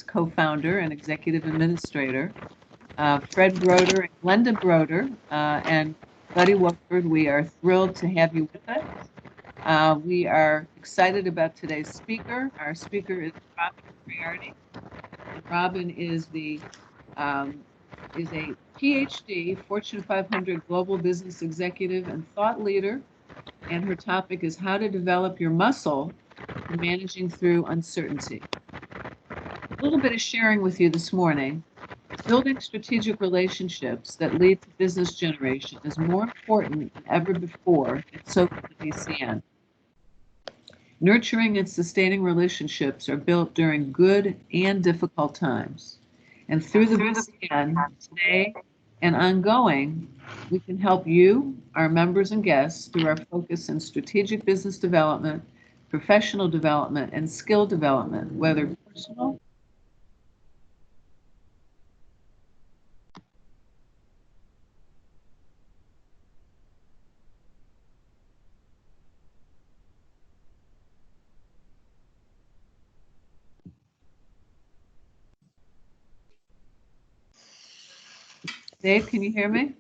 co-founder and executive administrator, Fred Broder and Glenda Broder, and Buddy Woodford. We are thrilled to have you with us. We are excited about today's speaker. Our speaker is Robin Moriarty. Robin is a PhD, Fortune 500 global business executive and thought leader, and her topic is how to develop your muscle for managing through uncertainty. A little bit of sharing with you this morning. Building strategic relationships that lead to business generation is more important than ever before, and so for the BCN. Nurturing and sustaining relationships are built during good and difficult times. And through the BCN, today and ongoing, we can help you, our members and guests, through our focus in strategic business development, professional development, and skill development, whether personal. Dave, can you hear me?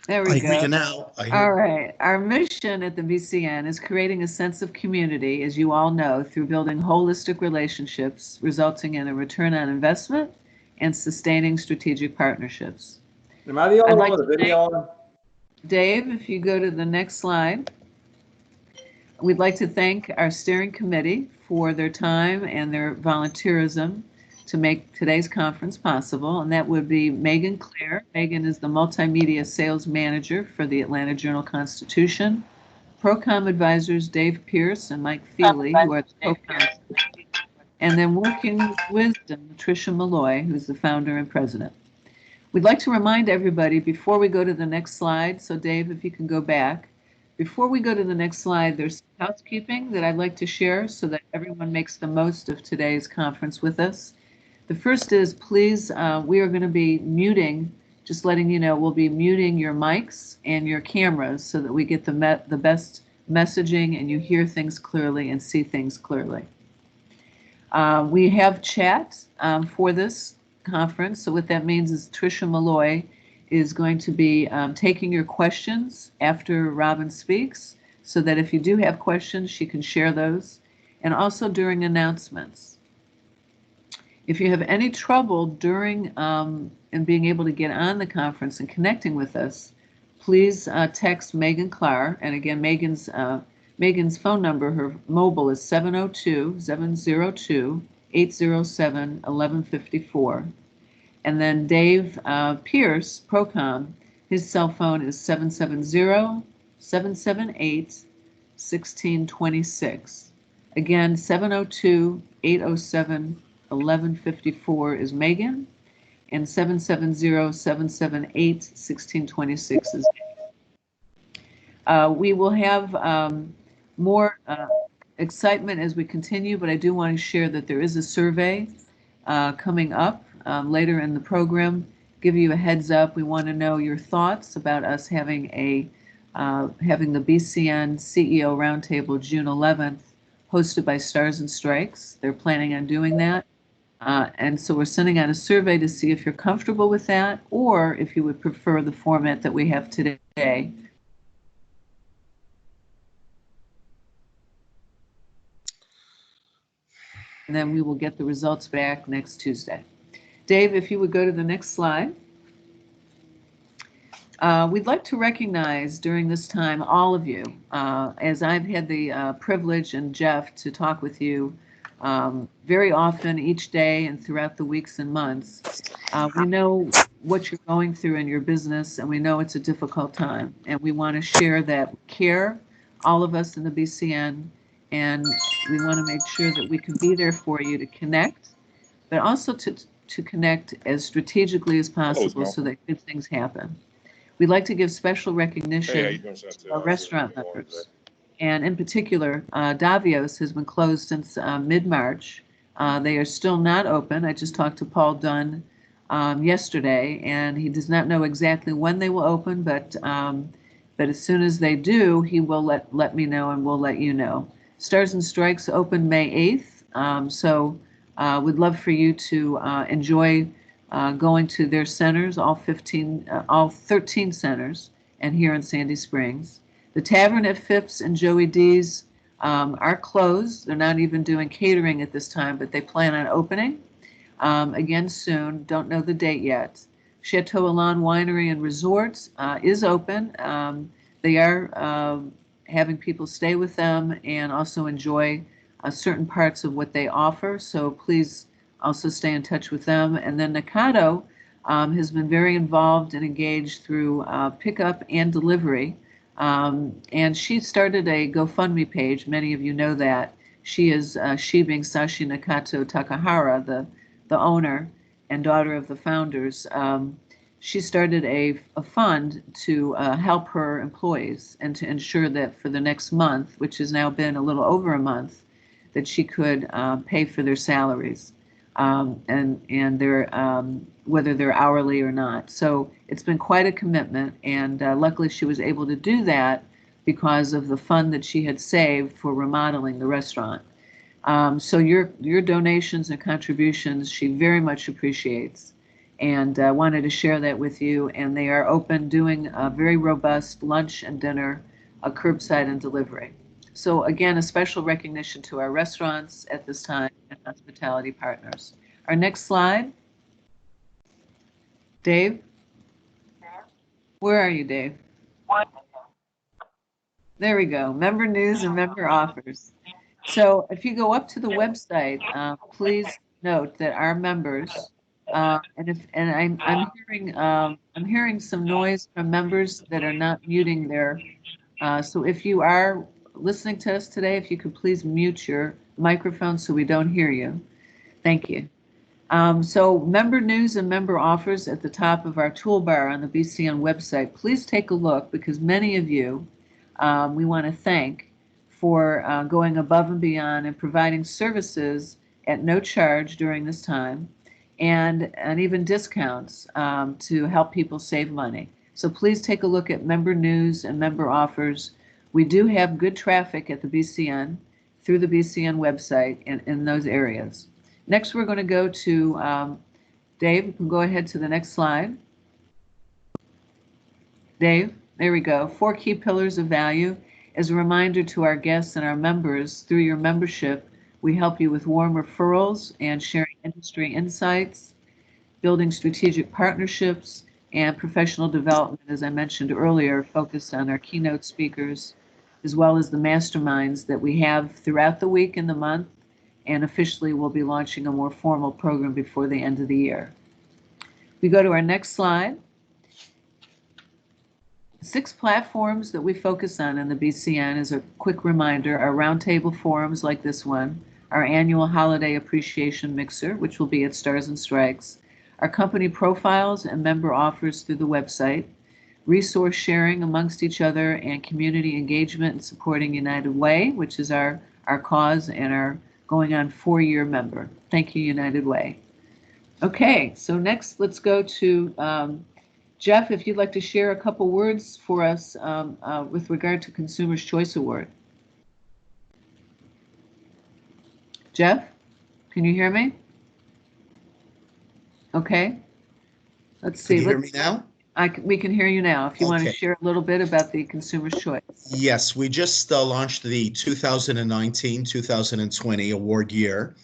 There we go. We can now. All right. Our mission at the BCN is creating a sense of community, as you all know, through building holistic relationships, resulting in a return on investment and sustaining strategic partnerships. Am I the only one with a video on? Dave, if you go to the next slide. We'd like to thank our steering committee for their time and their volunteerism to make today's conference possible, and that would be Megan Clare. Megan is the Multimedia Sales Manager for the Atlanta Journal-Constitution. Procom advisors Dave Pierce and Mike Feely, who are the co-founders. And then Working with Wisdom, Tricia Malloy, who's the founder and president. We'd like to remind everybody before we go to the next slide, so Dave, if you can go back. Before we go to the next slide, there's housekeeping that I'd like to share so that everyone makes the most of today's conference with us. The first is, please, we are going to be muting, just letting you know, we'll be muting your mics and your cameras so that we get the best messaging and you hear things clearly and see things clearly. We have chat for this conference, so what that means is Tricia Malloy is going to be taking your questions after Robin speaks, so that if you do have questions, she can share those, and also during announcements. If you have any trouble during and being able to get on the conference and connecting with us, please text Megan Clare. And again, Megan's phone number, her mobile is 702-702-807-1154. And then Dave Pierce, Procom, his cell phone is 770-778-1626. Again, 702-807-1154 is Megan, and 770-778-1626 is Dave. We will have more excitement as we continue, but I do want to share that there is a survey coming up later in the program. Give you a heads up. We want to know your thoughts about us having the BCN CEO Roundtable June 11th, hosted by Stars and Strikes. They're planning on doing that. And so we're sending out a survey to see if you're comfortable with that, or if you would prefer the format that we have today. And then we will get the results back next Tuesday. Dave, if you would go to the next slide. We'd like to recognize during this time all of you, as I've had the privilege, and Jeff, to talk with you very often each day and throughout the weeks and months. We know what you're going through in your business, and we know it's a difficult time, and we want to share that care, all of us in the BCN, and we want to make sure that we can be there for you to connect, but also to connect as strategically as possible so that good things happen. We'd like to give special recognition to our restaurant members. And in particular, Davios has been closed since mid-March. They are still not open. I just talked to Paul Dunn yesterday, and he does not know exactly when they will open, but as soon as they do, he will let me know, and we'll let you know. Stars and Strikes opened May 8th, so We'd love for you to enjoy going to their centers, all 13 centers, and here in Sandy Springs. The Tavern at Phipps and Joey D's are closed. They're not even doing catering at this time, but they plan on opening again soon. Don't know the date yet. Chateau Elan Winery and Resorts is open. They are having people stay with them and also enjoy certain parts of what they offer. So please also stay in touch with them. And then Nakado has been very involved and engaged through pickup and delivery. And she started a GoFundMe page. Many of you know that. She being Sashi Nakato Takahara, the owner and daughter of the founders. She started a fund to help her employees and to ensure that for the next month, which has now been a little over a month, that she could pay for their salaries and their whether they're hourly or not. So it's been quite a commitment, and luckily she was able to do that because of the fund that she had saved for remodeling the restaurant. So your donations and contributions she very much appreciates, and wanted to share that with you. And they are open, doing a very robust lunch and dinner, curbside and delivery. So again, a special recognition to our restaurants at this time and hospitality partners. Our next slide. Dave? Where are you, Dave? There we go. Member news and member offers. So if you go up to the website, please note that our members, I'm hearing some noise from members that are not muting their. So if you are listening to us today, if you could please mute your microphone so we don't hear you. Thank you. So member news and member offers at the top of our toolbar on the BCN website. Please take a look, because many of you we want to thank for going above and beyond and providing services at no charge during this time, and even discounts to help people save money. So please take a look at member news and member offers. We do have good traffic at the BCN through the BCN website in those areas. Next, we're going to go to Dave. You can go ahead to the next slide. Dave, there we go. 4 key pillars of value. As a reminder to our guests and our members, through your membership, we help you with warm referrals and sharing industry insights, building strategic partnerships, and professional development, as I mentioned earlier, focused on our keynote speakers, as well as the masterminds that we have throughout the week and the month, and officially we'll be launching a more formal program before the end of the year. We go to our next slide. 6 platforms that we focus on in the BCN, as a quick reminder, are roundtable forums like this one, our annual holiday appreciation mixer, which will be at Stars and Strikes, our company profiles and member offers through the website, resource sharing amongst each other, and community engagement and supporting United Way, which is our cause and our going on 4-year member. Thank you, United Way. Okay, so next let's go to Jeff, if you'd like to share a couple words for us with regard to Consumer's Choice Award. Jeff, can you hear me? Okay. Let's see. Can you hear me now? We can hear you now. If you want to share a little bit about the Consumer's Choice. Yes, we just launched the 2019-2020 award year.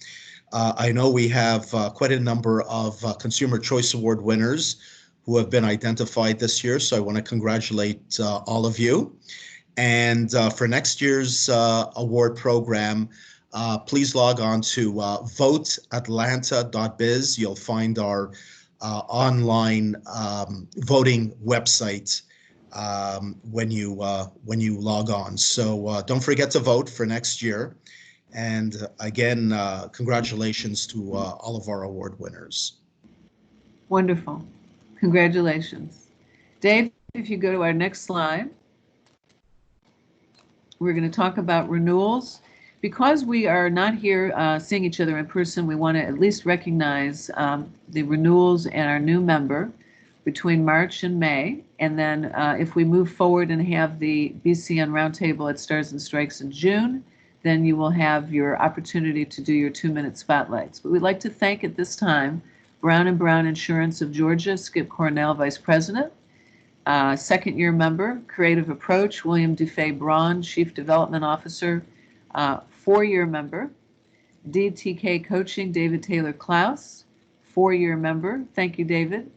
I know we have quite a number of Consumer Choice Award winners who have been identified this year, so I want to congratulate all of you. And for next year's award program, please log on to voteatlanta.biz. You'll find our online voting website when you log on. So don't forget to vote for next year. And again, congratulations to all of our award winners. Wonderful. Congratulations. Dave, if you go to our next slide, we're going to talk about renewals. Because we are not here seeing each other in person, we want to at least recognize the renewals and our new member between March and May. And then if we move forward and have the BCN Roundtable at Stars and Strikes in June, then you will have your opportunity to do your 2-minute spotlights. But we'd like to thank at this time Brown & Brown Insurance of Georgia, Skip Cornell, Vice President. Second-year member, Creative Approach, William Dufay Braun, Chief Development Officer. 4-year member, DTK Coaching, David Taylor Klaus. 4-year member, thank you, David.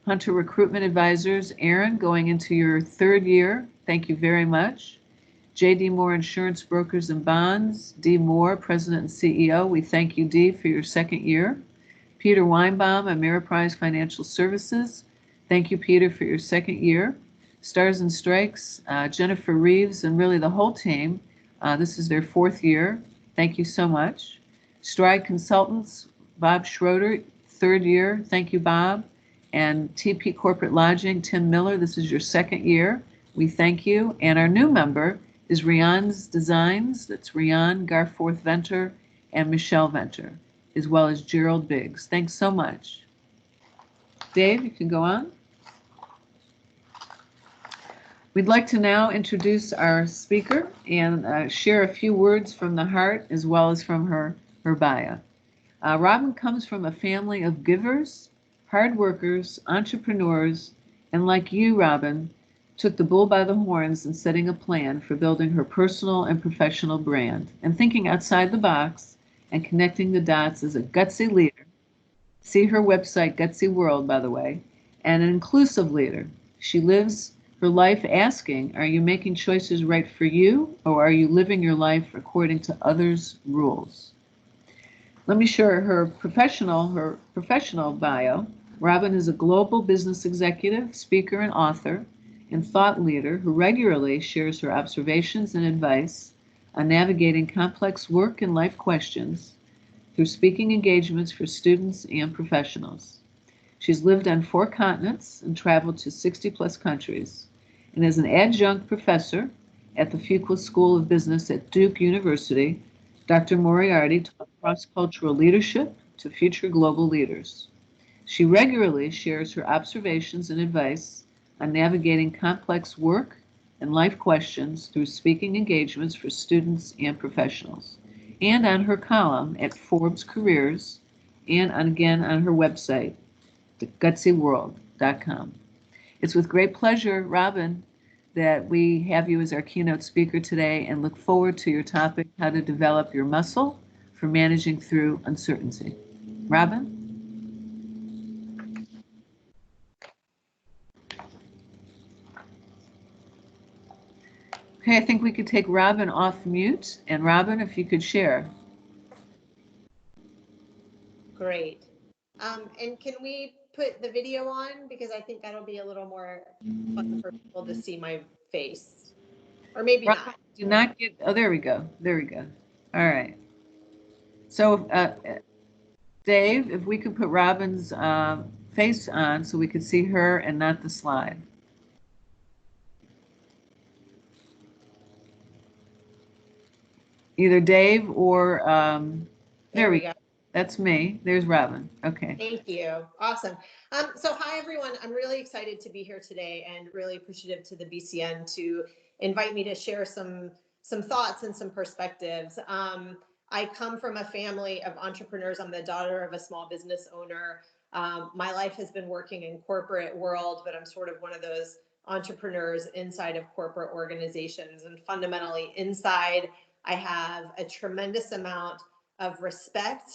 Hunter Recruitment Advisors, Aaron, going into your 3rd year, thank you very much. J.D. Moore Insurance Brokers and Bonds, D. Moore, President and CEO. We thank you, D, for your 2nd year. Peter Weinbaum, Ameriprise Financial Services. Thank you, Peter, for your 2nd year. Stars and Strikes, Jennifer Reeves, and really the whole team. This is their 4th year. Thank you so much. Stride Consultants, Bob Schroeder, 3rd year. Thank you, Bob. And TP Corporate Lodging, Tim Miller, this is your 2nd year. We thank you. And our new member is Rian's Designs. That's Rian, Garforth Venter, and Michelle Venter, as well as Gerald Biggs. Thanks so much. Dave, you can go on. We'd like to now introduce our speaker and share a few words from the heart as well as from her bio. Robin comes from a family of givers, hard workers, entrepreneurs, and like you, Robin, took the bull by the horns in setting a plan for building her personal and professional brand and thinking outside the box and connecting the dots as a gutsy leader. See her website, Gutsy World, by the way, and an inclusive leader. She lives her life asking, are you making choices right for you, or are you living your life according to others' rules? Let me share her professional bio. Robin is a global business executive, speaker, and author, and thought leader who regularly shares her observations and advice on navigating complex work and life questions through speaking engagements for students and professionals. She's lived on 4 continents and traveled to 60-plus countries, and is an adjunct professor at the Fuqua School of Business at Duke University. Dr. Moriarty taught cross-cultural leadership to future global leaders. She regularly shares her observations and advice on navigating complex work and life questions through speaking engagements for students and professionals, and on her column at Forbes Careers, and again on her website, gutsyworld.com. It's with great pleasure, Robin, that we have you as our keynote speaker today and look forward to your topic, how to develop your muscle for managing through uncertainty. Robin? Okay, I think we could take Robin off mute. And Robin, if you could share. Great. And can we put the video on? Because I think that'll be a little more fun for people to see my face. Or maybe Robin, not. Do not get, oh, there we go. There we go. All right. So, Dave, if we could put Robin's face on so we could see her and not the slide. Either Dave or, there we go. That's me. There's Robin. Okay. Thank you. Awesome. So hi, everyone. I'm really excited to be here today and really appreciative to the BCN to invite me to share some thoughts and some perspectives. I come from a family of entrepreneurs. I'm the daughter of a small business owner. My life has been working in corporate world, but I'm sort of one of those entrepreneurs inside of corporate organizations. And fundamentally inside, I have a tremendous amount of respect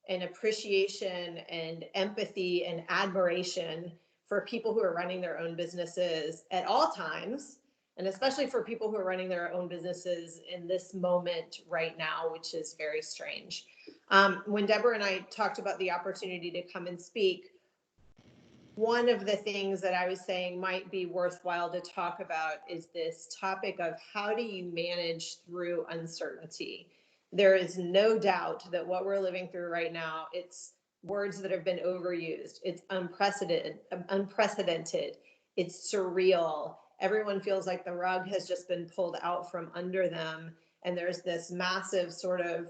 and appreciation and empathy and admiration for people who are running their own businesses at all times, and especially for people who are running their own businesses in this moment right now, which is very strange. When Deborah and I talked about the opportunity to come and speak, one of the things that I was saying might be worthwhile to talk about is this topic of how do you manage through uncertainty? There is no doubt that what we're living through right now, it's words that have been overused. It's unprecedented. It's surreal. Everyone feels like the rug has just been pulled out from under them. And there's this massive sort of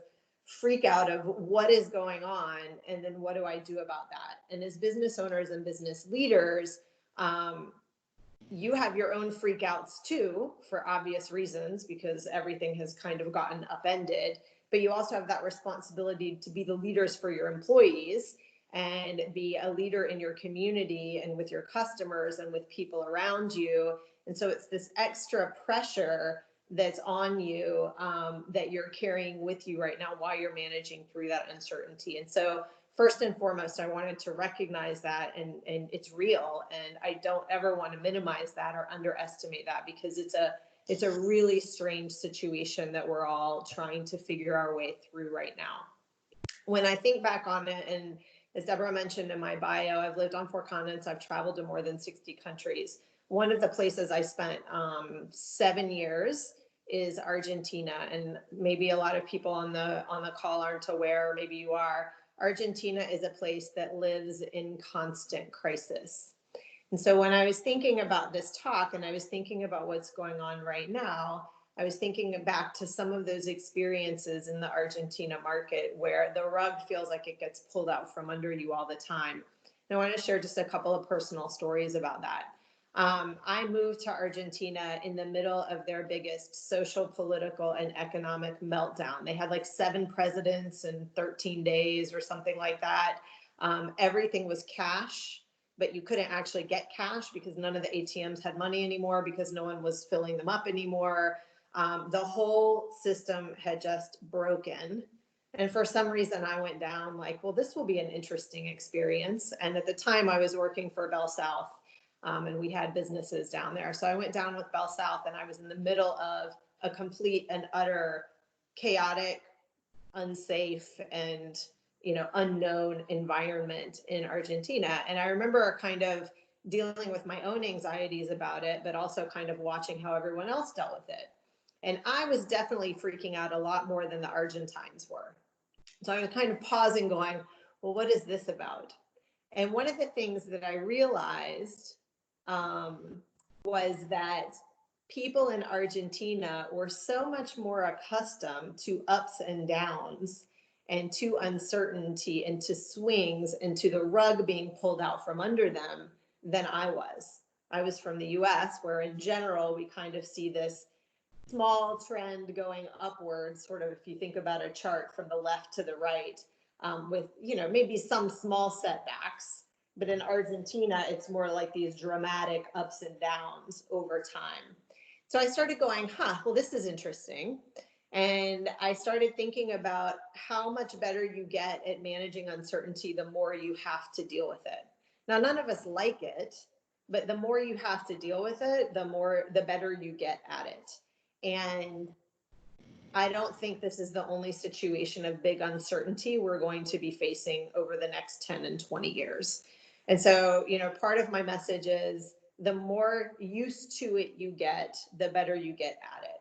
freak out of what is going on, and then what do I do about that? And as business owners and business leaders, you have your own freakouts too, for obvious reasons, because everything has kind of gotten upended. But you also have that responsibility to be the leaders for your employees and be a leader in your community and with your customers and with people around you. And so it's this extra pressure that's on you that you're carrying with you right now while you're managing through that uncertainty. And so first and foremost, I wanted to recognize that, and it's real, and I don't ever want to minimize that or underestimate that, because it's a really strange situation that we're all trying to figure our way through right now. When I think back on it, and as Deborah mentioned in my bio, I've lived on 4 continents, I've traveled to more than 60 countries. One of the places I spent 7 years is Argentina, and maybe a lot of people on the call aren't aware, maybe you are. Argentina is a place that lives in constant crisis. And so when I was thinking about this talk and I was thinking about what's going on right now, I was thinking back to some of those experiences in the Argentina market where the rug feels like it gets pulled out from under you all the time. And I want to share just a couple of personal stories about that. I moved to Argentina in the middle of their biggest social, political, and economic meltdown. They had like 7 presidents in 13 days or something like that. Everything was cash, but you couldn't actually get cash because none of the ATMs had money anymore, because no one was filling them up anymore. The whole system had just broken. And for some reason, I went down like, well, this will be an interesting experience. And at the time, I was working for Bell South. And we had businesses down there. So I went down with Bell South, and I was in the middle of a complete and utter chaotic, unsafe, and unknown environment in Argentina. And I remember kind of dealing with my own anxieties about it, but also kind of watching how everyone else dealt with it. And I was definitely freaking out a lot more than the Argentines were. So I was kind of pausing, going, well, what is this about? And one of the things that I realized was that people in Argentina were so much more accustomed to ups and downs and to uncertainty and to swings and to the rug being pulled out from under them than I was. I was from the US, where in general, we kind of see this small trend going upwards, sort of if you think about a chart from the left to the right, with maybe some small setbacks. But in Argentina, it's more like these dramatic ups and downs over time. So I started going, well, this is interesting. And I started thinking about how much better you get at managing uncertainty the more you have to deal with it. Now, none of us like it, but the more you have to deal with it, the better you get at it. And I don't think this is the only situation of big uncertainty we're going to be facing over the next 10 and 20 years. And so, part of my message is the more used to it you get, the better you get at it.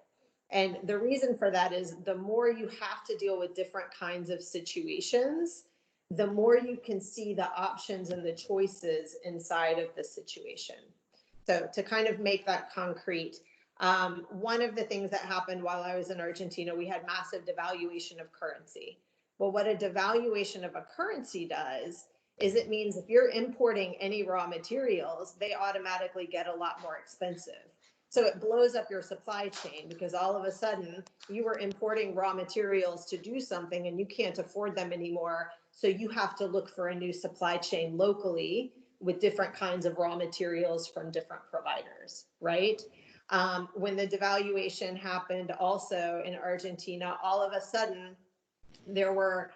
And the reason for that is the more you have to deal with different kinds of situations, the more you can see the options and the choices inside of the situation. So to kind of make that concrete, one of the things that happened while I was in Argentina, we had massive devaluation of currency. Well, what a devaluation of a currency does is it means if you're importing any raw materials, they automatically get a lot more expensive. So it blows up your supply chain, because all of a sudden you were importing raw materials to do something and you can't afford them anymore. So you have to look for a new supply chain locally with different kinds of raw materials from different providers, right? When the devaluation happened also in Argentina, all of a sudden there were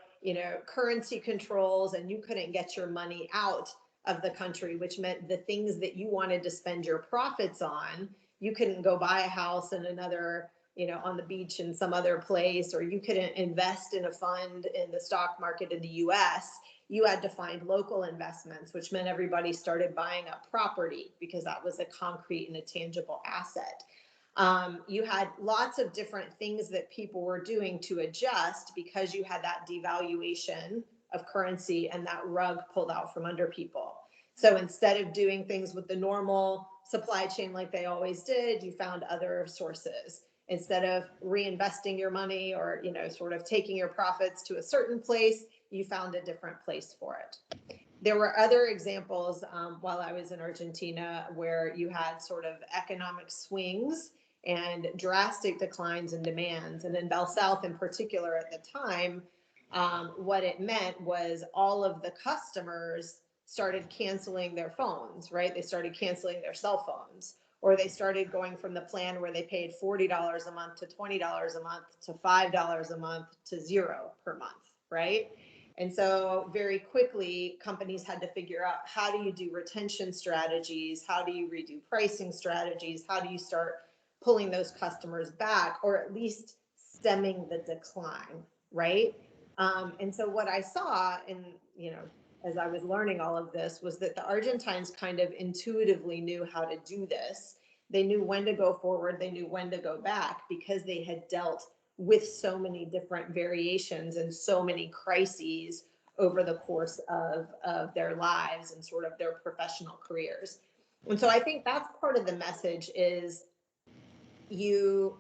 currency controls, and you couldn't get your money out of the country, which meant the things that you wanted to spend your profits on, you couldn't go buy a house in another, on the beach in some other place, or you couldn't invest in a fund in the stock market in the US. You had to find local investments, which meant everybody started buying up property because that was a concrete and a tangible asset. You had lots of different things that people were doing to adjust because you had that devaluation of currency and that rug pulled out from under people. So instead of doing things with the normal supply chain like they always did, you found other sources. Instead of reinvesting your money or, sort of taking your profits to a certain place, you found a different place for it. There were other examples while I was in Argentina where you had sort of economic swings and drastic declines in demands. And in Bell South in particular at the time, what it meant was all of the customers started canceling their phones, right? They started canceling their cell phones, or they started going from the plan where they paid $40 a month to $20 a month to $5 a month to 0 per month, right? And so very quickly, companies had to figure out, how do you do retention strategies? How do you redo pricing strategies? How do you start pulling those customers back, or at least stemming the decline, right? And so what I saw, and as I was learning all of this, was that the Argentines kind of intuitively knew how to do this. They knew when to go forward, they knew when to go back, because they had dealt with so many different variations and so many crises over the course of their lives and sort of their professional careers. And so I think that's part of the message is you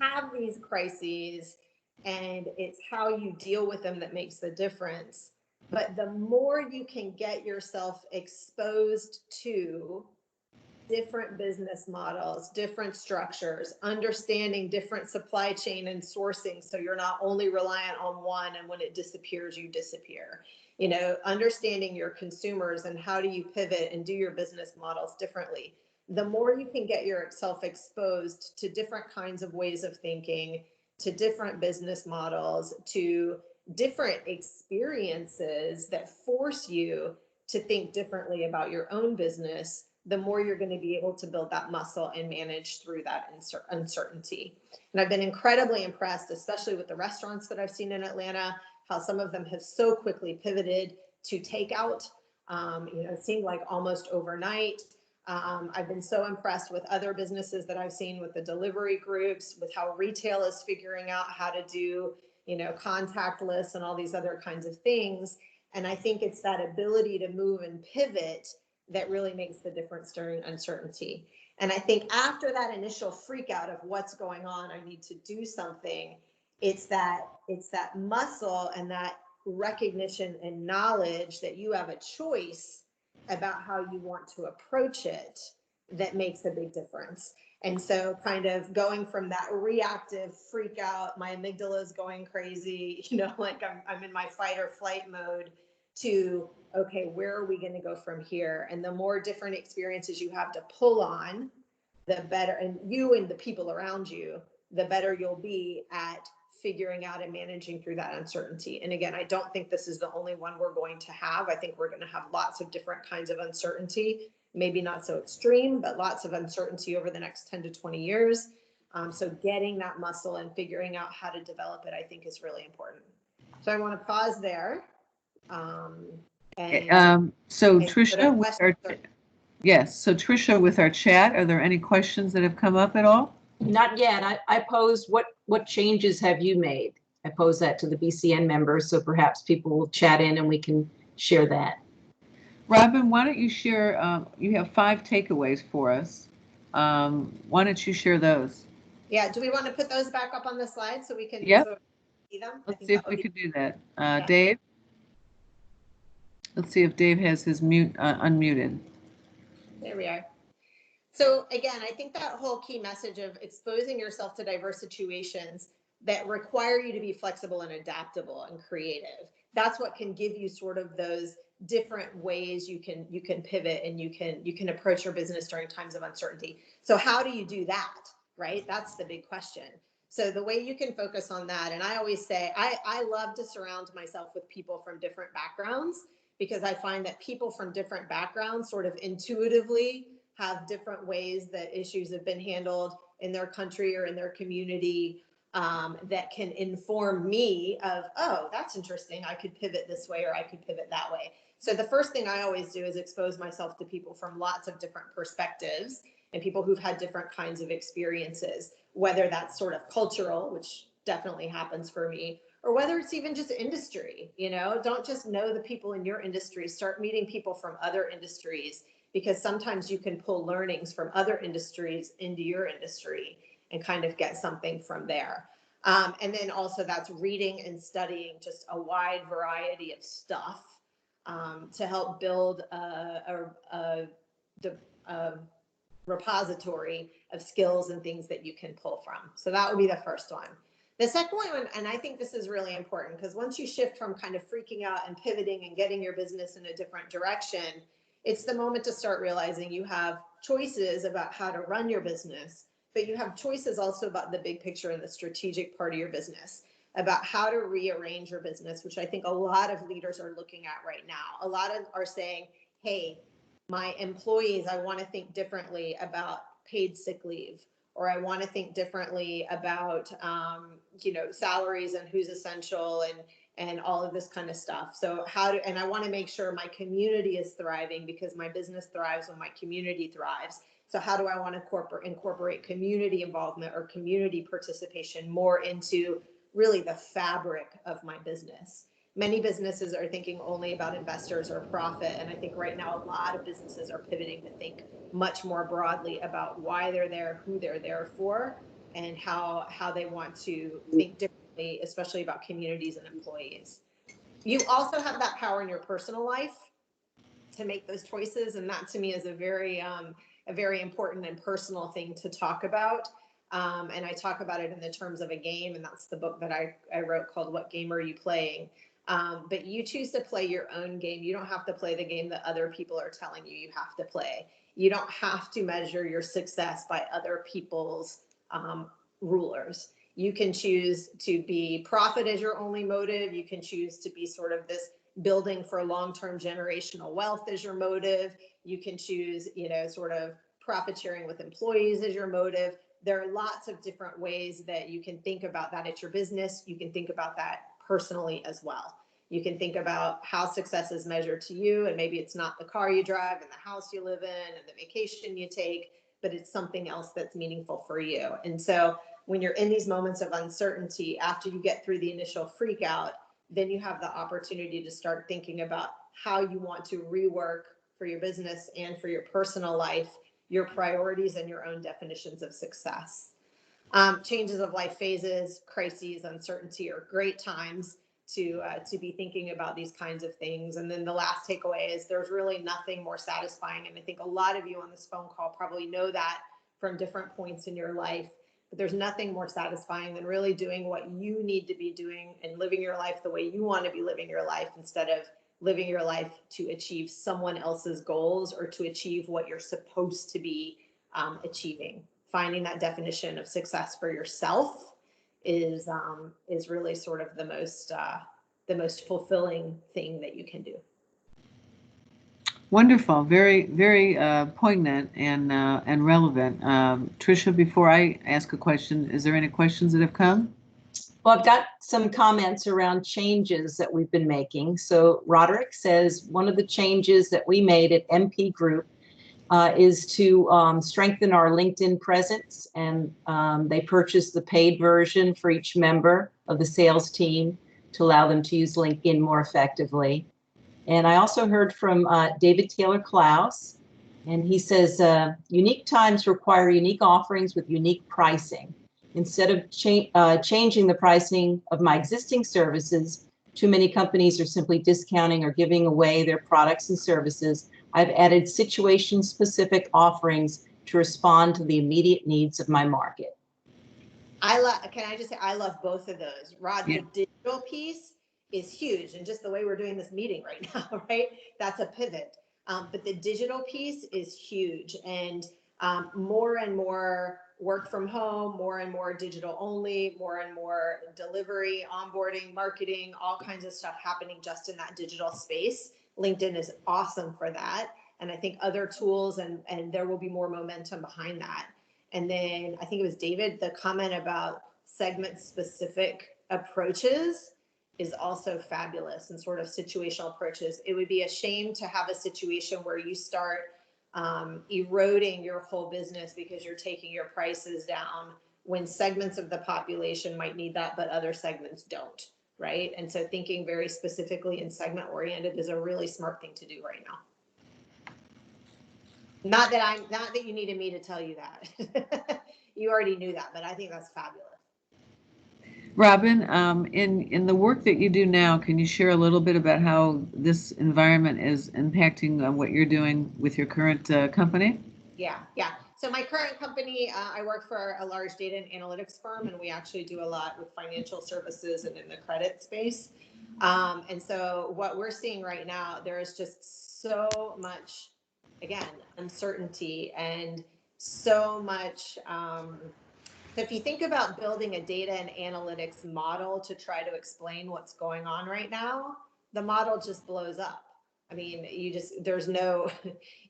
have these crises and it's how you deal with them that makes the difference. But the more you can get yourself exposed to different business models, different structures, understanding different supply chain and sourcing, so you're not only reliant on one and when it disappears, you disappear. Understanding your consumers and how do you pivot and do your business models differently. The more you can get yourself exposed to different kinds of ways of thinking, to different business models, to different experiences that force you to think differently about your own business, the more you're going to be able to build that muscle and manage through that uncertainty. And I've been incredibly impressed, especially with the restaurants that I've seen in Atlanta, how some of them have so quickly pivoted to takeout. It seemed like almost overnight. I've been so impressed with other businesses that I've seen with the delivery groups, with how retail is figuring out how to do, contactless and all these other kinds of things. And I think it's that ability to move and pivot that really makes the difference during uncertainty. And I think after that initial freak out of what's going on, I need to do something, it's that muscle and that recognition and knowledge that you have a choice about how you want to approach it that makes a big difference. And so kind of going from that reactive freak out, my amygdala is going crazy, like I'm in my fight or flight mode, to, okay, where are we going to go from here? And the more different experiences you have to pull on, the better, and you and the people around you, the better you'll be at figuring out and managing through that uncertainty. And again, I don't think this is the only one we're going to have. I think we're going to have lots of different kinds of uncertainty, maybe not so extreme, but lots of uncertainty over the next 10 to 20 years. So getting that muscle and figuring out how to develop it, I think is really important. So I want to pause there. So Trisha, so Trisha, with our chat, are there any questions that have come up at all? Not yet. I posed what changes have you made? I posed that to the BCN members, so perhaps people will chat in and we can share that. Robin, why don't you share, you have 5 takeaways for us. Why don't you share those? Yeah, do we want to put those back up on the slide so we can see them? Let's see if we can do that. Yeah. Dave? Let's see if Dave has his unmuted. There we are. So again, I think that whole key message of exposing yourself to diverse situations that require you to be flexible and adaptable and creative, that's what can give you sort of those different ways you can pivot and you can approach your business during times of uncertainty. So how do you do that, right? That's the big question. So the way you can focus on that, and I always say, I love to surround myself with people from different backgrounds, because I find that people from different backgrounds sort of intuitively have different ways that issues have been handled in their country or in their community, that can inform me of, oh, that's interesting, I could pivot this way or I could pivot that way. So the first thing I always do is expose myself to people from lots of different perspectives and people who've had different kinds of experiences, whether that's sort of cultural, which definitely happens for me, or whether it's even just industry. Don't just know the people in your industry, start meeting people from other industries, because sometimes you can pull learnings from other industries into your industry and kind of get something from there. And then also that's reading and studying just a wide variety of stuff. to help build a repository of skills and things that you can pull from. So that would be the first one. The second one, and I think this is really important, because once you shift from kind of freaking out and pivoting and getting your business in a different direction, it's the moment to start realizing you have choices about how to run your business, but you have choices also about the big picture and the strategic part of your business, about how to rearrange your business, which I think a lot of leaders are looking at right now. A lot of are saying, hey, my employees, I want to think differently about paid sick leave, or I want to think differently about, salaries and who's essential and all of this kind of stuff. So and I want to make sure my community is thriving, because my business thrives when my community thrives. So how do I want to incorporate community involvement or community participation more into really the fabric of my business? Many businesses are thinking only about investors or profit. And I think right now, a lot of businesses are pivoting to think much more broadly about why they're there, who they're there for, and how they want to think differently, especially about communities and employees. You also have that power in your personal life to make those choices. And that to me is a very important and personal thing to talk about. And I talk about it in the terms of a game. And that's the book that I wrote called What Game Are You Playing? But you choose to play your own game. You don't have to play the game that other people are telling you have to play. You don't have to measure your success by other people's rulers. You can choose to be profit as your only motive. You can choose to be sort of this building for long-term generational wealth as your motive. You can choose, sort of profit sharing with employees as your motive. There are lots of different ways that you can think about that at your business. You can think about that personally as well. You can think about how success is measured to you, and maybe it's not the car you drive and the house you live in and the vacation you take, but it's something else that's meaningful for you. And so when you're in these moments of uncertainty, after you get through the initial freak out, then you have the opportunity to start thinking about how you want to rework for your business and for your personal life, your priorities and your own definitions of success. Changes of life phases, crises, uncertainty are great times to be thinking about these kinds of things. And then the last takeaway is there's really nothing more satisfying. And I think a lot of you on this phone call probably know that from different points in your life, but there's nothing more satisfying than really doing what you need to be doing and living your life the way you want to be living your life, instead of living your life to achieve someone else's goals or to achieve what you're supposed to be achieving. Finding that definition of success for yourself is really sort of the most fulfilling thing that you can do. Wonderful, very, very poignant and relevant. Tricia, before I ask a question, is there any questions that have come? Well, I've got some comments around changes that we've been making. So Roderick says one of the changes that we made at MP Group is to strengthen our LinkedIn presence, and they purchased the paid version for each member of the sales team to allow them to use LinkedIn more effectively. And I also heard from David Taylor Klaus, and he says, unique times require unique offerings with unique pricing. Instead of changing the pricing of my existing services, too many companies are simply discounting or giving away their products and services. I've added situation-specific offerings to respond to the immediate needs of my market. Can I just say, I love both of those. Rod, Yeah. The digital piece is huge. And just the way we're doing this meeting right now, right? That's a pivot. But the digital piece is huge. And more and more work from home, more and more digital only, more and more delivery, onboarding, marketing, all kinds of stuff happening just in that digital space. LinkedIn is awesome for that. And I think other tools and there will be more momentum behind that. And then I think it was David, the comment about segment specific approaches is also fabulous, and sort of situational approaches. It would be a shame to have a situation where you start eroding your whole business because you're taking your prices down when segments of the population might need that, but other segments don't, right? And so thinking very specifically and segment oriented is a really smart thing to do right now. Not that you needed me to tell you that. You already knew that, but I think that's fabulous. Robin, in the work that you do now, can you share a little bit about how this environment is impacting what you're doing with your current company? Yeah. So my current company, I work for a large data and analytics firm, and we actually do a lot with financial services and in the credit space. And so what we're seeing right now, there is just so much, again, uncertainty and so much. So if you think about building a data and analytics model to try to explain what's going on right now, the model just blows up. I mean, there's no,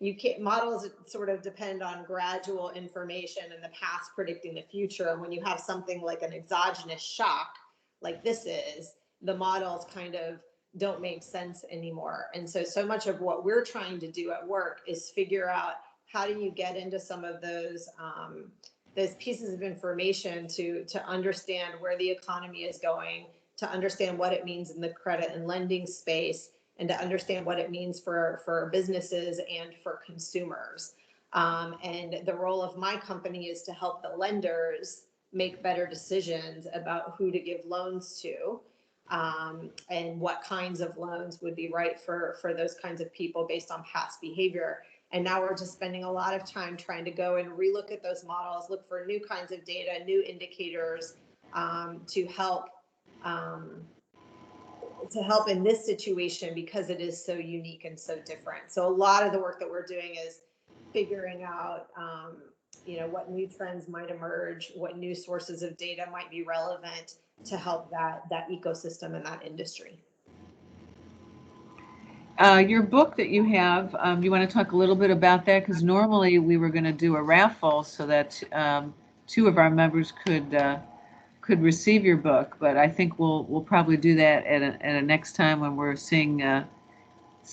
you can't, models sort of depend on gradual information and the past predicting the future. And when you have something like an exogenous shock, like this is, the models kind of don't make sense anymore. And so much of what we're trying to do at work is figure out how do you get into some of those pieces of information to understand where the economy is going, to understand what it means in the credit and lending space, and to understand what it means for businesses and for consumers. And the role of my company is to help the lenders make better decisions about who to give loans to, and what kinds of loans would be right for those kinds of people based on past behavior. And now we're just spending a lot of time trying to go and relook at those models, look for new kinds of data, new indicators, to help in this situation, because it is so unique and so different. So a lot of the work that we're doing is figuring out, what new trends might emerge, what new sources of data might be relevant to help that ecosystem and that industry. Your book that you have, you want to talk a little bit about that? Because normally we were going to do a raffle so that two of our members could receive your book, but I think we'll probably do that at a next time when we're seeing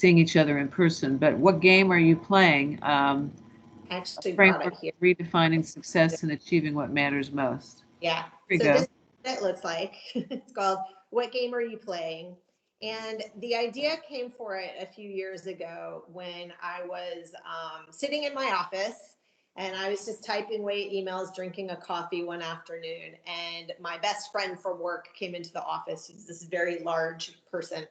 each other in person. But what game are you playing? Actually brought Framework it here. redefining success and achieving what matters most. Yeah. Here you So go. this is what it looks like. It's called What Game Are You Playing? And the idea came for it a few years ago when I was sitting in my office and I was just typing away emails, drinking a coffee one afternoon. And my best friend from work came into the office. He's this very large person.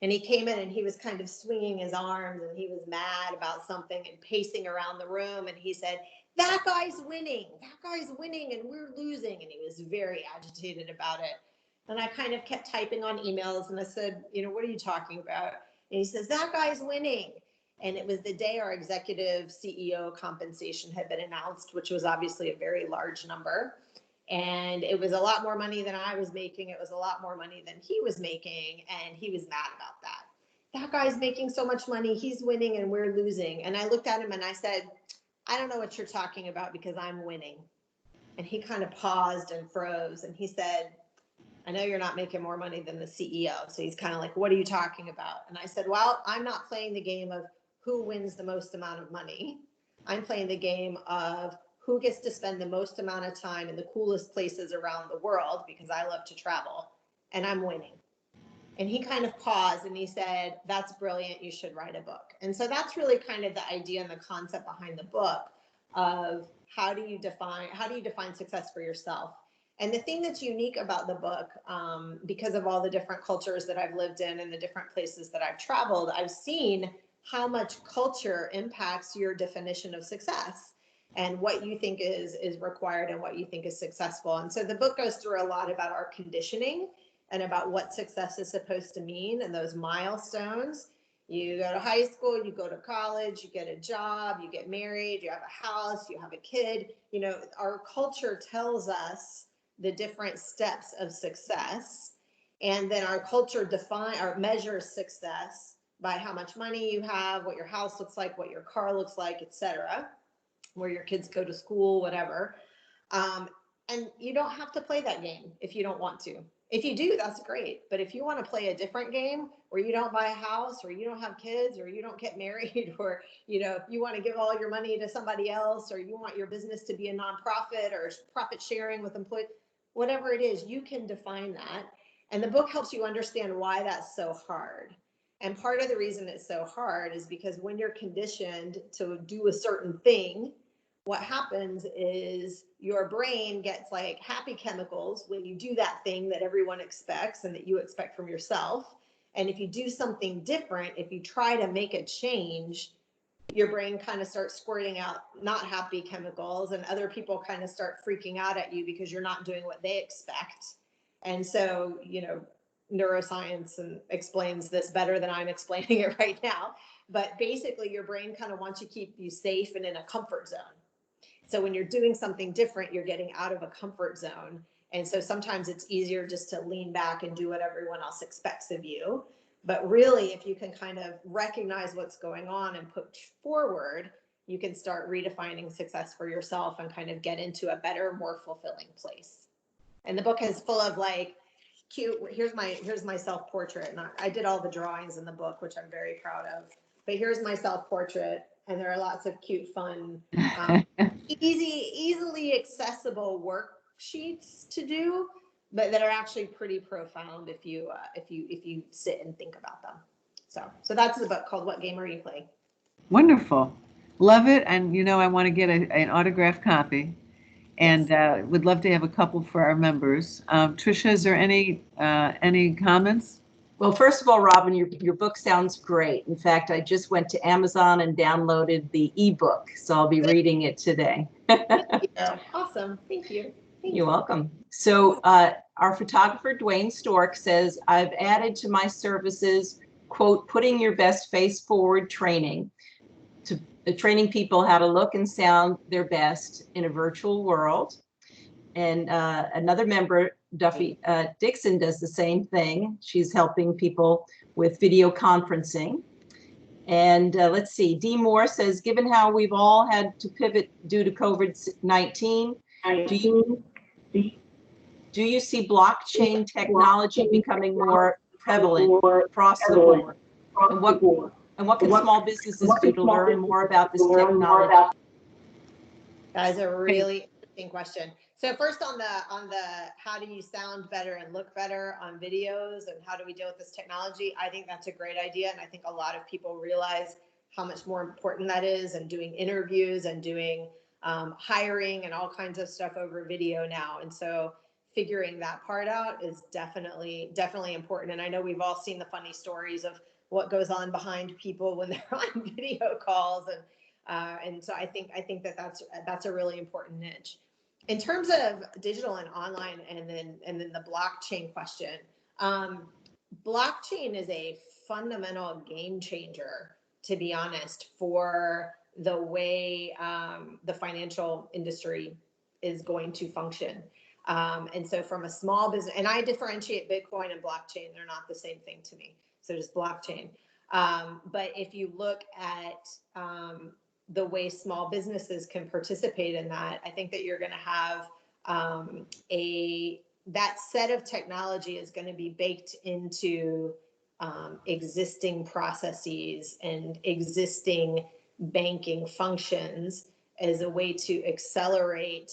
And he came in and he was kind of swinging his arms and he was mad about something and pacing around the room. And he said, that guy's winning and we're losing. And he was very agitated about it. And I kind of kept typing on emails and I said, what are you talking about? And he says, that guy's winning. And it was the day our executive CEO compensation had been announced, which was obviously a very large number. And it was a lot more money than I was making. It was a lot more money than he was making. And he was mad about that. That guy's making so much money. He's winning and we're losing. And I looked at him and I said, I don't know what you're talking about because I'm winning. And he kind of paused and froze. And he said, I know you're not making more money than the CEO. So he's kind of like, what are you talking about? And I said, well, I'm not playing the game of who wins the most amount of money. I'm playing the game of who gets to spend the most amount of time in the coolest places around the world because I love to travel and I'm winning. And he kind of paused and he said, that's brilliant. You should write a book. And so that's really kind of the idea and the concept behind the book of how do you define success for yourself? And the thing that's unique about the book, because of all the different cultures that I've lived in and the different places that I've traveled, I've seen how much culture impacts your definition of success and what you think is required and what you think is successful. And so the book goes through a lot about our conditioning and about what success is supposed to mean and those milestones. You go to high school, you go to college, you get a job, you get married, you have a house, you have a kid. Our culture tells us the different steps of success. And then our culture measures success by how much money you have, what your house looks like, what your car looks like, etc., where your kids go to school, whatever. And you don't have to play that game if you don't want to. If you do, that's great. But if you want to play a different game where you don't buy a house or you don't have kids or you don't get married or, if you want to give all your money to somebody else or you want your business to be a nonprofit or profit sharing with employees, whatever it is, you can define that. And the book helps you understand why that's so hard. And part of the reason it's so hard is because when you're conditioned to do a certain thing, what happens is your brain gets like happy chemicals when you do that thing that everyone expects and that you expect from yourself. And if you do something different, if you try to make a change, your brain kind of starts squirting out not happy chemicals, and other people kind of start freaking out at you because you're not doing what they expect. And so, neuroscience explains this better than I'm explaining it right now. But basically, your brain kind of wants to keep you safe and in a comfort zone. So when you're doing something different, you're getting out of a comfort zone. And so sometimes it's easier just to lean back and do what everyone else expects of you. But really, if you can kind of recognize what's going on and push forward, you can start redefining success for yourself and kind of get into a better, more fulfilling place. And the book is full of like cute, here's my self-portrait. And I did all the drawings in the book, which I'm very proud of. But here's my self-portrait. And there are lots of cute, fun, easily accessible worksheets to do, but that are actually pretty profound if you sit and think about them. So that's the book called What Game Are You Playing? Wonderful. Love it. And I want to get an autographed copy, and would love to have a couple for our members. Tricia, is there any comments? Well, first of all, Robin, your book sounds great. In fact, I just went to Amazon and downloaded the ebook, so I'll be reading it today. Awesome. Thank you. You're welcome. So our photographer, Dwayne Stork, says, I've added to my services, quote, putting your best face forward training, to training people how to look and sound their best in a virtual world. And another member, Duffy Dixon, does the same thing. She's helping people with video conferencing. And let's see, Dee Moore says, given how we've all had to pivot due to COVID-19, do you see blockchain technology becoming more prevalent across the board? And what can small businesses do to learn more about this technology? That is a really interesting question. So first on the how do you sound better and look better on videos and how do we deal with this technology? I think that's a great idea. And I think a lot of people realize how much more important that is, and doing interviews and doing hiring and all kinds of stuff over video now. And so figuring that part out is definitely important. And I know we've all seen the funny stories of what goes on behind people when they're on video calls. And so I think that's a really important niche. In terms of digital and online, and then the blockchain question, blockchain is a fundamental game changer, to be honest, for the way the financial industry is going to function. And so from a small business, and I differentiate Bitcoin and blockchain, they're not the same thing to me. So just blockchain. But if you look at the way small businesses can participate in that, I think that you're going to have that set of technology is going to be baked into existing processes and existing banking functions as a way to accelerate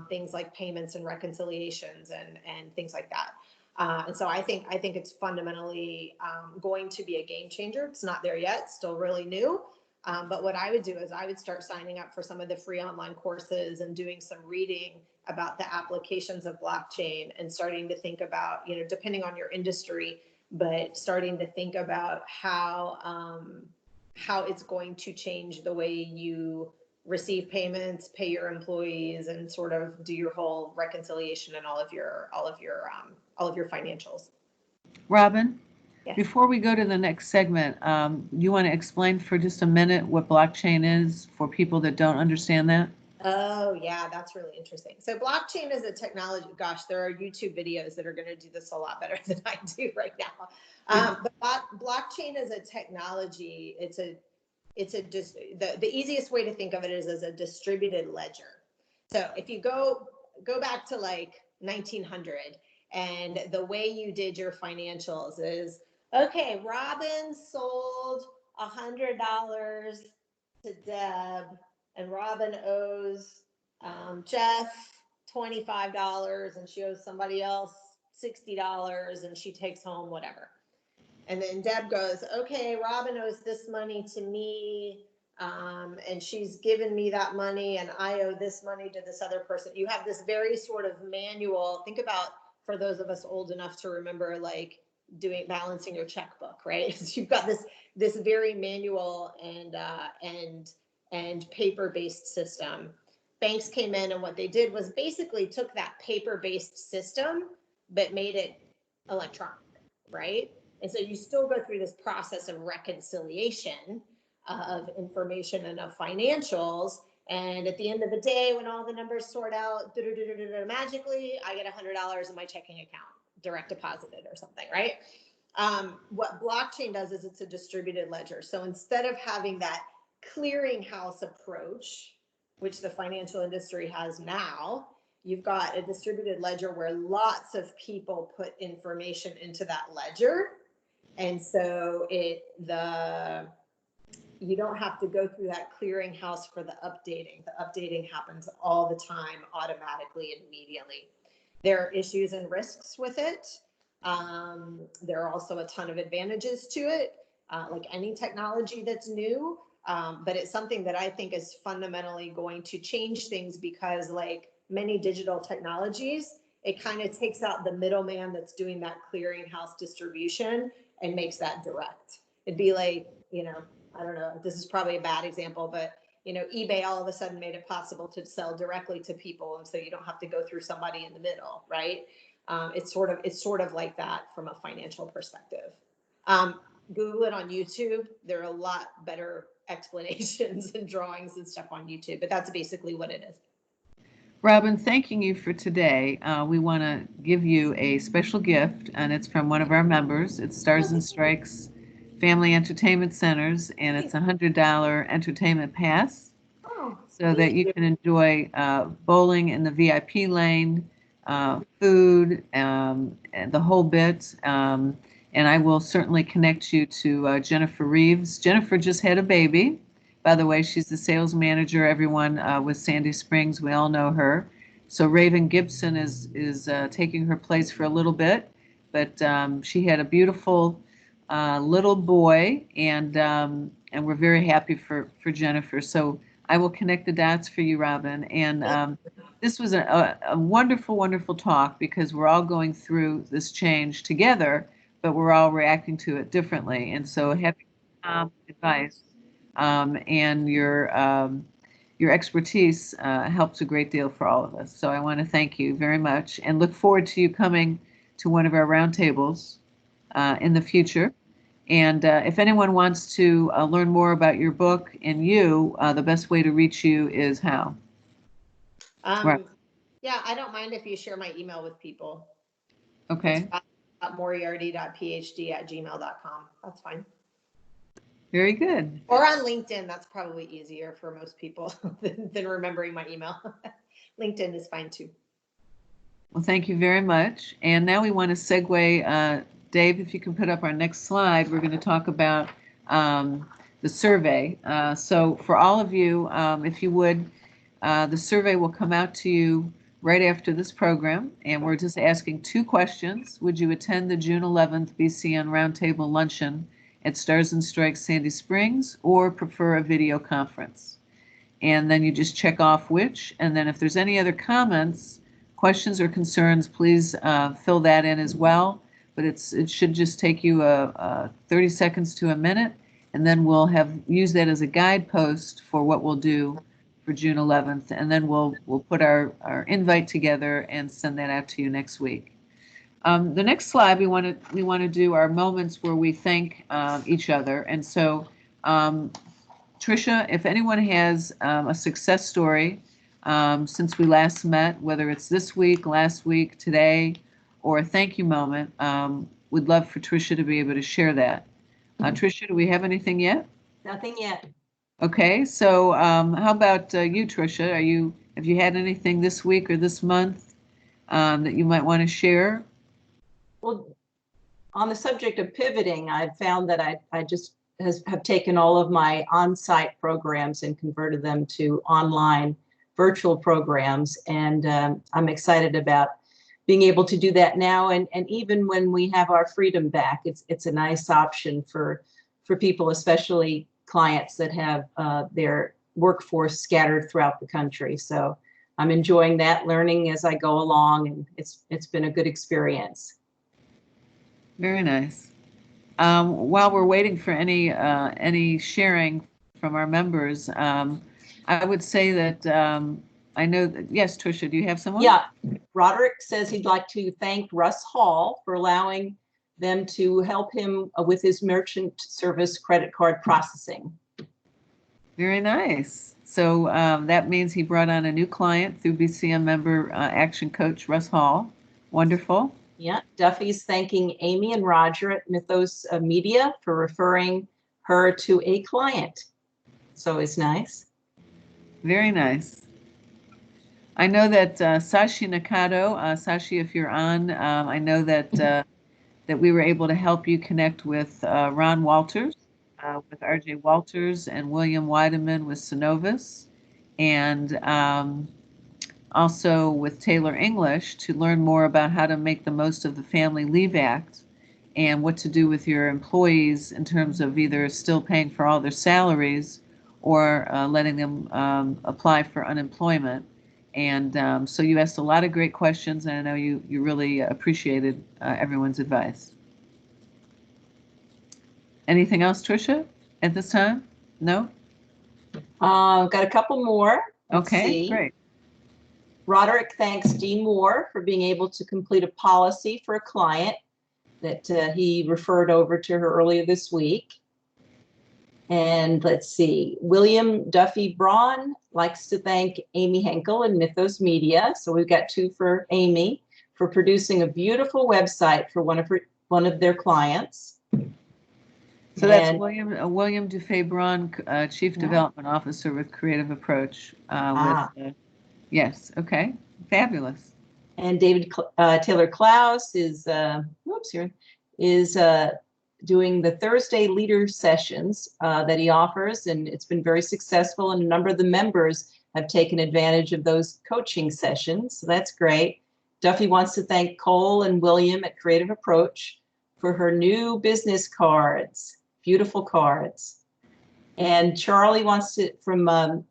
things like payments and reconciliations and things like that. And so I think it's fundamentally going to be a game changer. It's not there yet, still really new. But what I would do is I would start signing up for some of the free online courses and doing some reading about the applications of blockchain and starting to think about, depending on your industry, but starting to think about how it's going to change the way you receive payments, pay your employees, and sort of do your whole reconciliation and all of your financials. Robin? Yes. Before we go to the next segment, you want to explain for just a minute what blockchain is for people that don't understand that? Oh, yeah, that's really interesting. So blockchain is a technology. Gosh, there are YouTube videos that are going to do this a lot better than I do right now. But blockchain is a technology. The easiest way to think of it is as a distributed ledger. So if you go back to like 1900, and the way you did your financials is, okay, Robin sold $100 to Deb, and Robin owes Jeff $25, and she owes somebody else $60, and she takes home whatever. And then Deb goes, okay, Robin owes this money to me, and she's given me that money and I owe this money to this other person. You have this very sort of manual, think about, for those of us old enough to remember, like balancing your checkbook, right? So you've got this very manual and paper-based system. Banks came in and what they did was basically took that paper-based system, but made it electronic, right? And so you still go through this process of reconciliation of information and of financials. And at the end of the day, when all the numbers sort out, magically, I get $100 in my checking account, direct deposited or something, right? What blockchain does is it's a distributed ledger. So instead of having that clearinghouse approach, which the financial industry has now, you've got a distributed ledger where lots of people put information into that ledger. And so you don't have to go through that clearinghouse for the updating. The updating happens all the time, automatically and immediately. There are issues and risks with it. There are also a ton of advantages to it, like any technology that's new. But it's something that I think is fundamentally going to change things because, like many digital technologies, it kind of takes out the middleman that's doing that clearinghouse distribution and makes that direct. It'd be like, I don't know, this is probably a bad example, but eBay all of a sudden made it possible to sell directly to people, and so you don't have to go through somebody in the middle, right? It's sort of like that from a financial perspective. Google it on YouTube. There are a lot better explanations and drawings and stuff on YouTube, but that's basically what it is. Robin, thanking you for today. We want to give you a special gift, and it's from one of our members. It's Stars and Strikes Family Entertainment Centers, and it's a $100 entertainment pass so that you can enjoy bowling in the VIP lane, food, and the whole bit. And I will certainly connect you to Jennifer Reeves. Jennifer just had a baby. By the way, she's the sales manager, everyone, with Sandy Springs. We all know her. So Raven Gibson is taking her place for a little bit, but she had a beautiful little boy, and we're very happy for Jennifer. So I will connect the dots for you, Robin. And this was a wonderful, wonderful talk because we're all going through this change together, but we're all reacting to it differently. And so having advice and your expertise helps a great deal for all of us. So I want to thank you very much and look forward to you coming to one of our roundtables in the future. And if anyone wants to learn more about your book and you, the best way to reach you is how? Right. Yeah, I don't mind if you share my email with people. Okay. Moriarty.phd@gmail.com. That's fine. Very good. Or on LinkedIn. That's probably easier for most people than remembering my email. LinkedIn is fine too. Well, thank you very much. And now we want to segue, Dave, if you can put up our next slide, we're going to talk about the survey. So for all of you, if you would, the survey will come out to you right after this program, and we're just asking 2 questions. Would you attend the June 11th BCN Roundtable Luncheon at Stars and Strikes Sandy Springs, or prefer a video conference? And then you just check off which, and then if there's any other comments, questions, or concerns, please fill that in as well. But it should just take you 30 seconds to a minute, and then we'll use that as a guidepost for what we'll do for June 11th, and then we'll put our invite together and send that out to you next week. The next slide, we want to do our moments where we thank each other. And so, Tricia, if anyone has a success story since we last met, whether it's this week, last week, today, or a thank you moment, we'd love for Tricia to be able to share that. Tricia, do we have anything yet? Nothing yet. Okay, so how about you, Tricia? Have you had anything this week or this month that you might want to share? Well, on the subject of pivoting, I've found that I just have taken all of my on-site programs and converted them to online virtual programs, and I'm excited about being able to do that now. And even when we have our freedom back, it's a nice option for people, especially clients that have their workforce scattered throughout the country. So I'm enjoying that, learning as I go along, and it's been a good experience. Very nice. While we're waiting for any sharing from our members, I would say that I know that, yes, Tricia, do you have someone? Yeah, Roderick says he'd like to thank Russ Hall for allowing them to help him with his merchant service credit card processing. Very nice. So that means he brought on a new client through BCM member action coach Russ Hall. Wonderful. Yeah, Duffy's thanking Amy and Roger at Mythos Media for referring her to a client. So it's nice. Very nice. I know that Sashi Nakado, Sashi, if you're on, I know that that we were able to help you connect with Ron Walters, with RJ Walters, and William Weideman with Synovus, and also with Taylor English to learn more about how to make the most of the Family Leave Act and what to do with your employees in terms of either still paying for all their salaries or letting them apply for unemployment. And so you asked a lot of great questions, and I know you really appreciated everyone's advice. Anything else, Tricia, at this time? No? Got a couple more. Let's Okay, see. great. Roderick thanks Dee Moore for being able to complete a policy for a client that he referred over to her earlier this week. And let's see, William Duffy Braun likes to thank Amy Henkel and Mythos Media. So we've got two for Amy for producing a beautiful website for one of their clients. So that's William Dufay Braun, Chief Development Officer with Creative Approach. Yes, okay, fabulous. And David Taylor Klaus is doing the Thursday leader sessions that he offers, and it's been very successful, and a number of the members have taken advantage of those coaching sessions, so that's great. Duffy wants to thank Cole and William at Creative Approach for her new business cards, beautiful cards. And Charlie wants to, from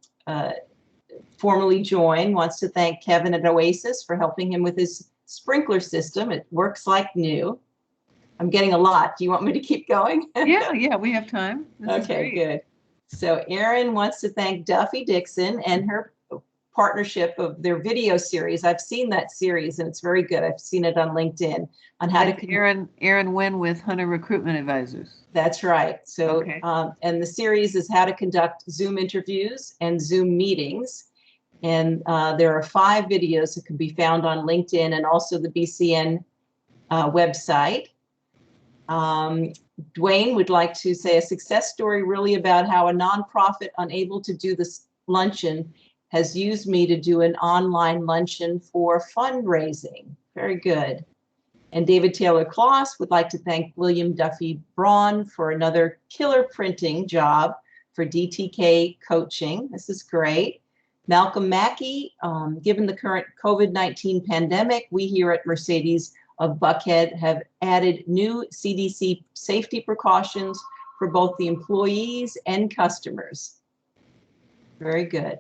formerly joined, wants to thank Kevin at Oasis for helping him with his sprinkler system. It works like new. I'm getting a lot. Do you want me to keep going? Yeah, we have time. Okay, good. So Erin wants to thank Duffy Dixon and her partnership of their video series. I've seen that series and it's very good. I've seen it on LinkedIn on how to. Erin Wynn with Hunter Recruitment Advisors. That's right. So, okay. And the series is how to conduct Zoom interviews and Zoom meetings. And there are 5 videos that can be found on LinkedIn and also the BCN website. Dwayne would like to say a success story really about how a nonprofit unable to do this luncheon has used me to do an online luncheon for fundraising. Very good. And David Taylor Klaus would like to thank William Duffy Braun for another killer printing job for DTK coaching. This is great. Malcolm Mackey, given the current COVID-19 pandemic, we here at Mercedes of Buckhead have added new CDC safety precautions for both the employees and customers. Very good.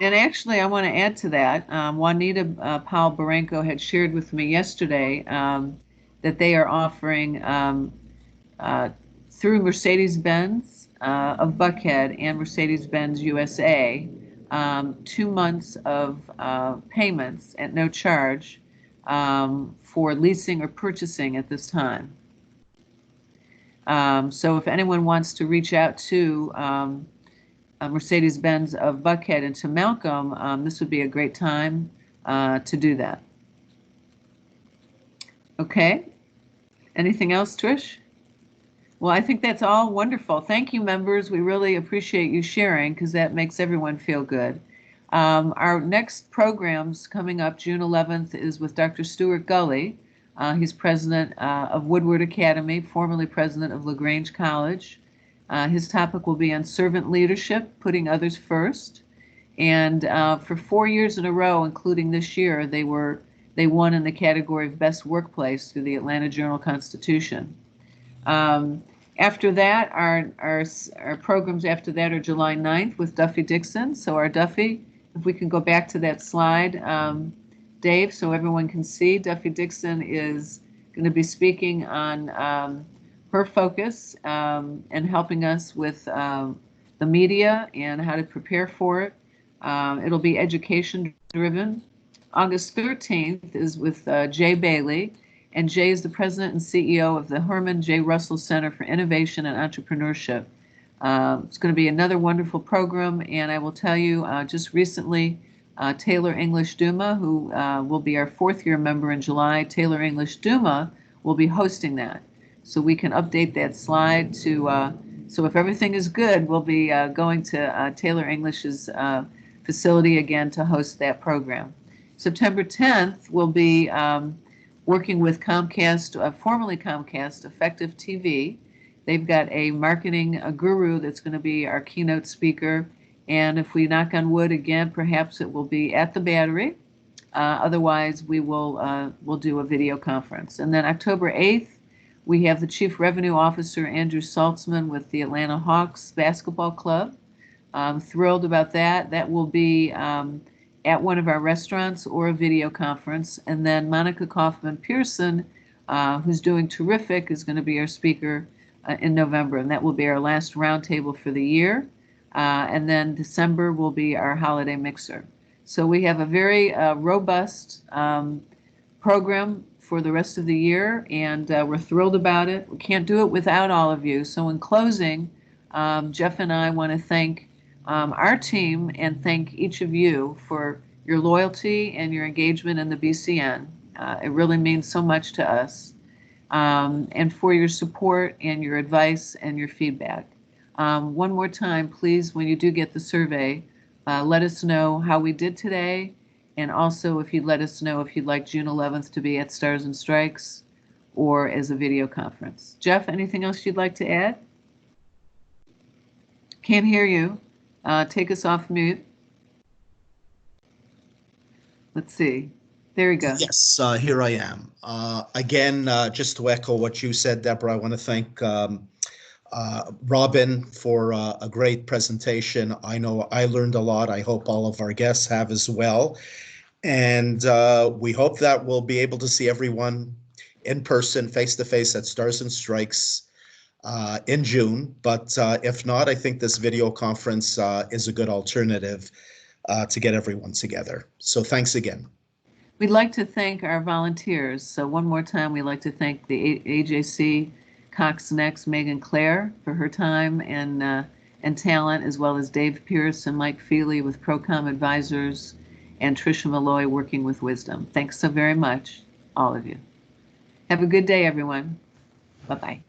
And actually, I want to add to that. Juanita Powell Barenko had shared with me yesterday that they are offering through Mercedes-Benz of Buckhead and Mercedes-Benz USA 2 months of payments at no charge for leasing or purchasing at this time. So if anyone wants to reach out to Mercedes-Benz of Buckhead and to Malcolm, this would be a great time to do that. Okay. Anything else, Trish? Well, I think that's all wonderful. Thank you, members. We really appreciate you sharing because that makes everyone feel good. Our next programs coming up June 11th is with Dr. Stuart Gully. He's president of Woodward Academy, formerly president of LaGrange College. His topic will be on servant leadership, putting others first. And for 4 years in a row, including this year, they won in the category of Best Workplace through the Atlanta Journal-Constitution. After that, our programs after that are July 9th with Duffy Dixon. So our Duffy, if we can go back to that slide, Dave, so everyone can see, Duffy Dixon is going to be speaking on her focus and helping us with the media and how to prepare for it. It'll be education driven. August 13th is with Jay Bailey, and Jay is the president and CEO of the Herman J. Russell Center for Innovation and Entrepreneurship. It's going to be another wonderful program, and I will tell you, just recently, Taylor English Duma, who will be our fourth-year member in July, Taylor English Duma will be hosting that. So we can update that slide to, so if everything is good, we'll be going to Taylor English's facility again to host that program. September 10th, we'll be working with Comcast, formerly Comcast, Effective TV. They've got a marketing guru that's going to be our keynote speaker. And if we knock on wood again, perhaps it will be at the Battery. Otherwise, we will we'll do a video conference. And then October 8th, we have the Chief Revenue Officer, Andrew Saltzman, with the Atlanta Hawks Basketball Club. I'm thrilled about that. That will be at one of our restaurants or a video conference. And then Monica Kaufman-Pearson, who's doing terrific, is going to be our speaker in November. And that will be our last roundtable for the year. And then December will be our holiday mixer. So we have a very robust program for the rest of the year, and we're thrilled about it. We can't do it without all of you. So in closing, Jeff and I want to thank our team and thank each of you for your loyalty and your engagement in the BCN. It really means so much to us, and for your support and your advice and your feedback. One more time, please, when you do get the survey, let us know how we did today, and also if you'd let us know if you'd like June 11th to be at Stars and Strikes or as a video conference. Jeff, anything else you'd like to add? Can't hear you. Take us off mute. Let's see. There we go. Yes, here I am. Again, just to echo what you said, Deborah, I want to thank Robin for a great presentation. I know I learned a lot. I hope all of our guests have as well. And we hope that we'll be able to see everyone in person, face-to-face at Stars and Strikes in June. But if not, I think this video conference is a good alternative to get everyone together. So thanks again. We'd like to thank our volunteers. So one more time, we'd like to thank the AJC Cox Next, Megan Clare, for her time and talent, as well as Dave Pierce and Mike Feely with Procom Advisors, and Tricia Malloy working with Wisdom. Thanks so very much, all of you. Have a good day, everyone. Bye-bye.